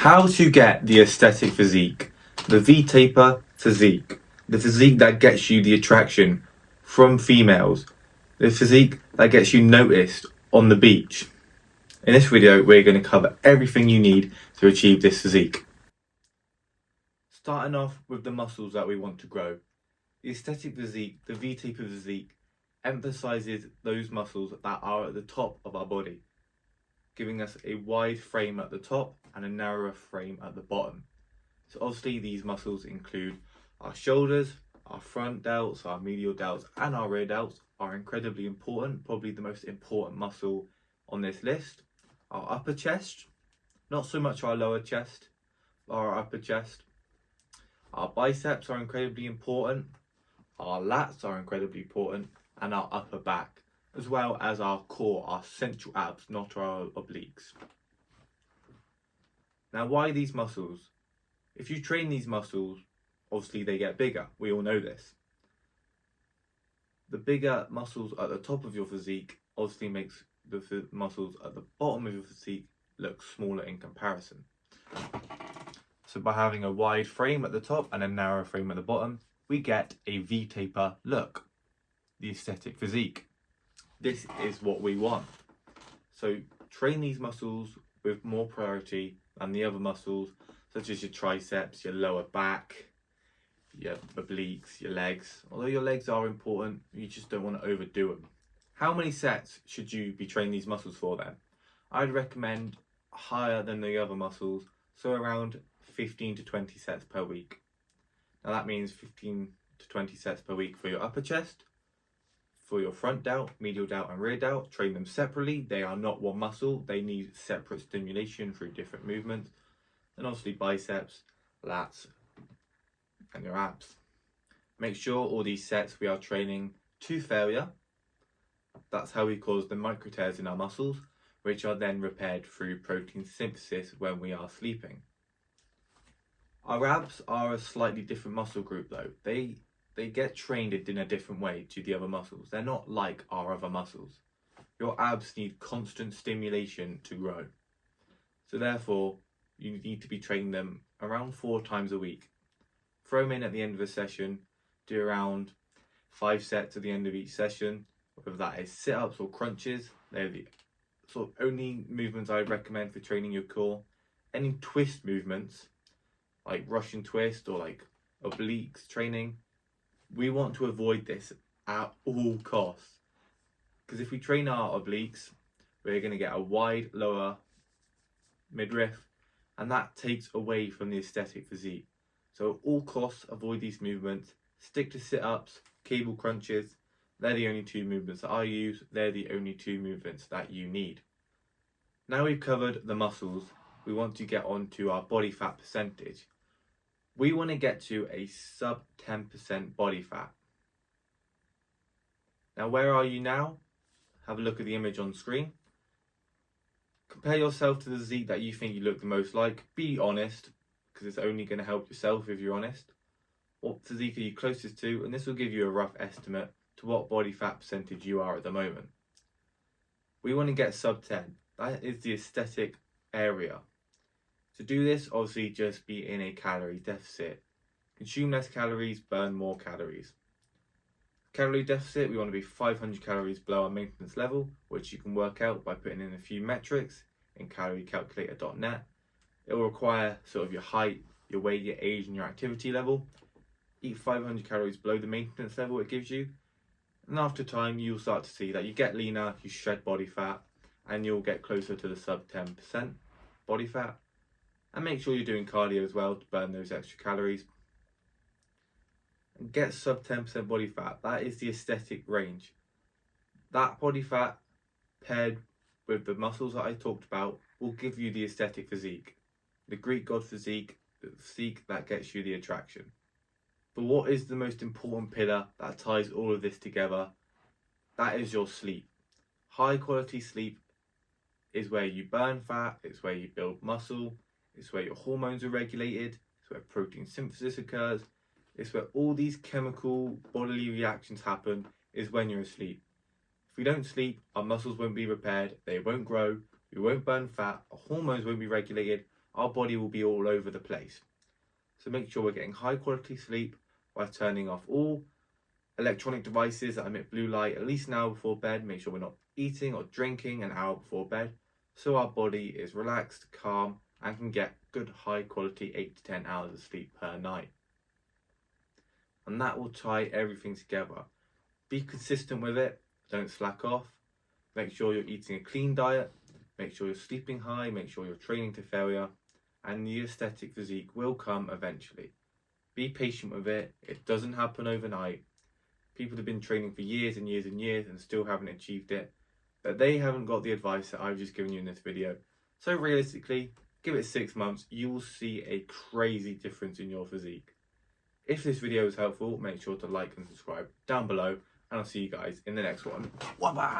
How to get the aesthetic physique, the V-taper physique, the physique that gets you the attraction from females, the physique that gets you noticed on the beach. In this video, we're going to cover everything you need to achieve this physique. Starting off with the muscles that we want to grow. The aesthetic physique, the V-taper physique, emphasizes those muscles that are at the top of our body, giving us a wide frame at the top and a narrower frame at the bottom. So obviously these muscles include our shoulders, our front delts, our medial delts and our rear delts are incredibly important, probably the most important muscle on this list. Our upper chest, not so much our lower chest, but our upper chest. Our biceps are incredibly important, our lats are incredibly important, and our upper back, as well as our core, our central abs, not our obliques. Now, why these muscles? If you train these muscles, obviously they get bigger. We all know this. The bigger muscles at the top of your physique obviously makes the muscles at the bottom of your physique look smaller in comparison. So by having a wide frame at the top and a narrow frame at the bottom, we get a V-taper look, the aesthetic physique. This is what we want. So train these muscles with more priority than the other muscles, such as your triceps, your lower back, your obliques, your legs. Although your legs are important, you just don't want to overdo them. How many sets should you be training these muscles for then? I'd recommend higher than the other muscles, so around 15 to 20 sets per week. Now that means 15 to 20 sets per week for your upper chest. For your front delt, medial delt and rear delt, train them separately. They are not one muscle. They need separate stimulation through different movements. And obviously biceps, lats and your abs. Make sure all these sets we are training to failure. That's how we cause the micro tears in our muscles, which are then repaired through protein synthesis when we are sleeping. Our abs are a slightly different muscle group though. They get trained in a different way to the other muscles. They're not like our other muscles. Your abs need constant stimulation to grow. So therefore, you need to be training them around 4 times a week. Throw them in at the end of a session, do around 5 sets at the end of each session, whether that is sit-ups or crunches. They're the sort of only movements I'd recommend for training your core. Any twist movements, like Russian twist or like obliques training, we want to avoid this at all costs. Because if we train our obliques, we're going to get a wide lower midriff, and that takes away from the aesthetic physique. So at all costs, avoid these movements. Stick to sit-ups, cable crunches. They're the only 2 movements that I use. They're the only 2 movements that you need. Now we've covered the muscles, we want to get on to our body fat percentage. We want to get to a sub 10% body fat. Now where are you now? Have a look at the image on screen. Compare yourself to the physique that you think you look the most like. Be honest, because it's only going to help yourself if you're honest. What physique are you closest to? And this will give you a rough estimate to what body fat percentage you are at the moment. We want to get sub 10. That is the aesthetic area. To do this, obviously just be in a calorie deficit. Consume less calories, burn more calories. Calorie deficit, we want to be 500 calories below our maintenance level, which you can work out by putting in a few metrics in caloriecalculator.net. It will require sort of your height, your weight, your age and your activity level. Eat 500 calories below the maintenance level it gives you. And after time, you'll start to see that you get leaner, you shed body fat, and you'll get closer to the sub 10% body fat. And make sure you're doing cardio as well to burn those extra calories. And get sub 10% body fat. That is the aesthetic range. That body fat paired with the muscles that I talked about will give you the aesthetic physique. The Greek god physique, the physique that gets you the attraction. But what is the most important pillar that ties all of this together? That is your sleep. High quality sleep is where you burn fat, it's where you build muscle, it's where your hormones are regulated, it's where protein synthesis occurs, it's where all these chemical bodily reactions happen, is when you're asleep. If we don't sleep, our muscles won't be repaired, they won't grow, we won't burn fat, our hormones won't be regulated, our body will be all over the place. So make sure we're getting high quality sleep by turning off all electronic devices that emit blue light at least an hour before bed. Make sure we're not eating or drinking an hour before bed, so our body is relaxed, calm, and can get good high quality 8 to 10 hours of sleep per night. And that will tie everything together. Be consistent with it, don't slack off. Make sure you're eating a clean diet, make sure you're sleeping high, make sure you're training to failure, and the aesthetic physique will come eventually. Be patient with it, it doesn't happen overnight. People have been training for years and years and years and still haven't achieved it, but they haven't got the advice that I've just given you in this video. So realistically, give it 6 months, you will see a crazy difference in your physique. If this video was helpful, make sure to like and subscribe down below, and I'll see you guys in the next one. Bye bye.